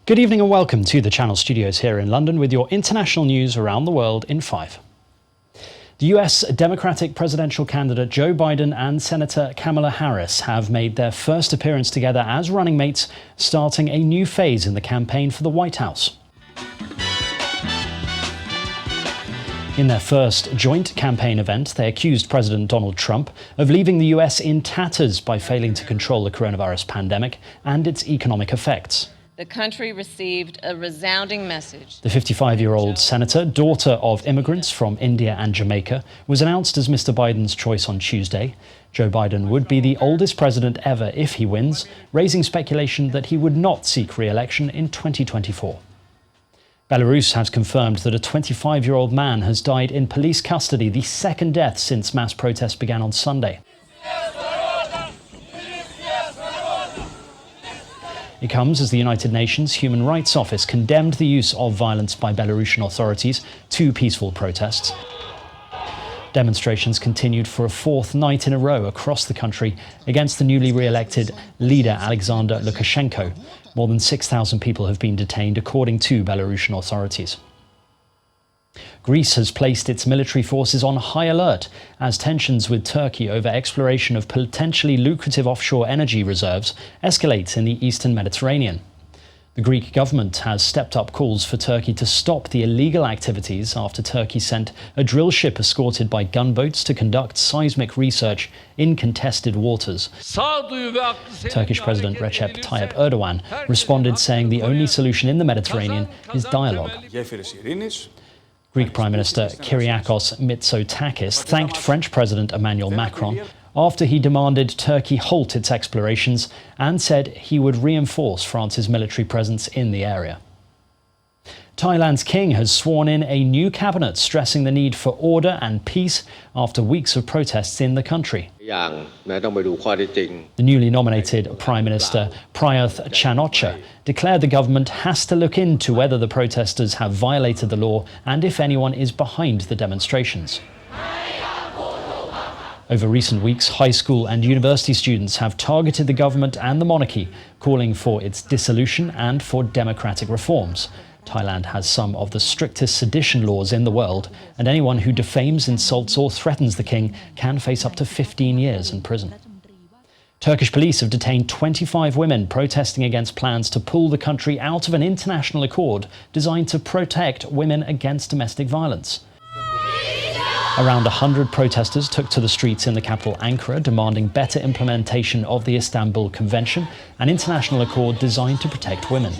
Good evening and welcome to the Channel Studios here in London with your international news around the world in 5. The US Democratic presidential candidate Joe Biden and Senator Kamala Harris have made their first appearance together as running mates, starting a new phase in the campaign for the White House. In their first joint campaign event, they accused President Donald Trump of leaving the US in tatters by failing to control the coronavirus pandemic and its economic effects. The country received a resounding message. The 55-year-old senator, daughter of immigrants from India and Jamaica, was announced as Mr. Biden's choice on Tuesday. Joe Biden would be the oldest president ever if he wins, raising speculation that he would not seek re-election in 2024. Belarus has confirmed that a 25-year-old man has died in police custody, the second death since mass protests began on Sunday. It comes as the United Nations Human Rights Office condemned the use of violence by Belarusian authorities to peaceful protests. Demonstrations continued for a fourth night in a row across the country against the newly re-elected leader Alexander Lukashenko. More than 6,000 people have been detained, according to Belarusian authorities. Greece has placed its military forces on high alert as tensions with Turkey over exploration of potentially lucrative offshore energy reserves escalate in the eastern Mediterranean. The Greek government has stepped up calls for Turkey to stop the illegal activities after Turkey sent a drill ship escorted by gunboats to conduct seismic research in contested waters. Turkish President Recep Tayyip Erdogan responded, saying the only solution in the Mediterranean is dialogue. Greek Prime Minister Kyriakos Mitsotakis thanked French President Emmanuel Macron after he demanded Turkey halt its explorations and said he would reinforce France's military presence in the area. Thailand's king has sworn in a new cabinet, stressing the need for order and peace after weeks of protests in the country. The newly nominated Prime Minister Prayuth Chan-o-cha declared the government has to look into whether the protesters have violated the law and if anyone is behind the demonstrations. Over recent weeks, high school and university students have targeted the government and the monarchy, calling for its dissolution and for democratic reforms. Thailand has some of the strictest sedition laws in the world, and anyone who defames, insults or threatens the king can face up to 15 years in prison. Turkish police have detained 25 women protesting against plans to pull the country out of an international accord designed to protect women against domestic violence. Around 100 protesters took to the streets in the capital Ankara, demanding better implementation of the Istanbul Convention, an international accord designed to protect women.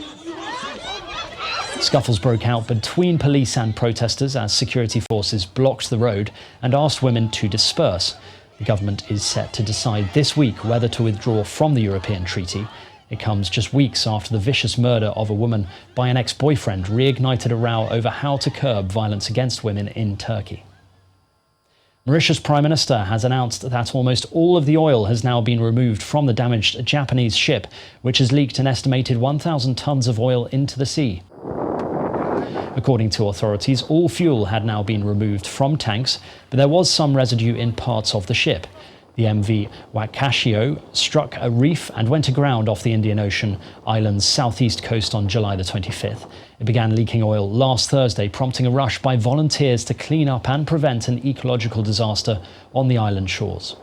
Scuffles broke out between police and protesters as security forces blocked the road and asked women to disperse. The government is set to decide this week whether to withdraw from the European treaty. It comes just weeks after the vicious murder of a woman by an ex-boyfriend reignited a row over how to curb violence against women in Turkey. Mauritius Prime Minister has announced that almost all of the oil has now been removed from the damaged Japanese ship, which has leaked an estimated 1,000 tons of oil into the sea. According to authorities, all fuel had now been removed from tanks, but there was some residue in parts of the ship. The MV Wakashio struck a reef and went aground off the Indian Ocean island's southeast coast on July the 25th. It began leaking oil last Thursday, prompting a rush by volunteers to clean up and prevent an ecological disaster on the island shores.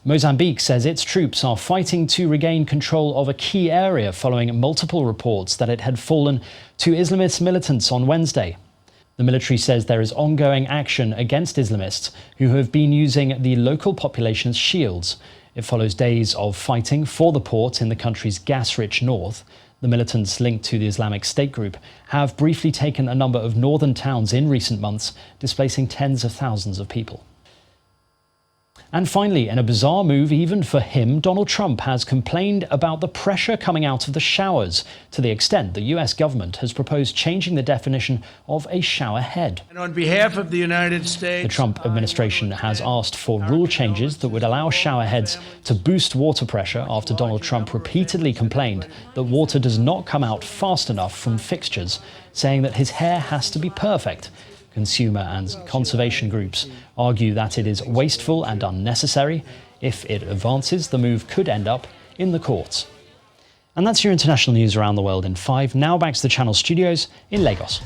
Mozambique says its troops are fighting to regain control of a key area following multiple reports that it had fallen to Islamist militants on Wednesday. The military says there is ongoing action against Islamists who have been using the local population's shields. It follows days of fighting for the port in the country's gas-rich north. The militants linked to the Islamic State group have briefly taken a number of northern towns in recent months, displacing tens of thousands of people. And finally, in a bizarre move even for him, Donald Trump has complained about the pressure coming out of the showers, to the extent the US government has proposed changing the definition of a shower head. And on behalf of the United States, the Trump administration has asked for rule changes that would allow shower heads to boost water pressure after Donald Trump repeatedly complained that water does not come out fast enough from fixtures, saying that his hair has to be perfect. Consumer and conservation groups argue that it is wasteful and unnecessary. If it advances, the move could end up in the courts. And that's your international news around the world in 5. Now back to the channel studios in Lagos.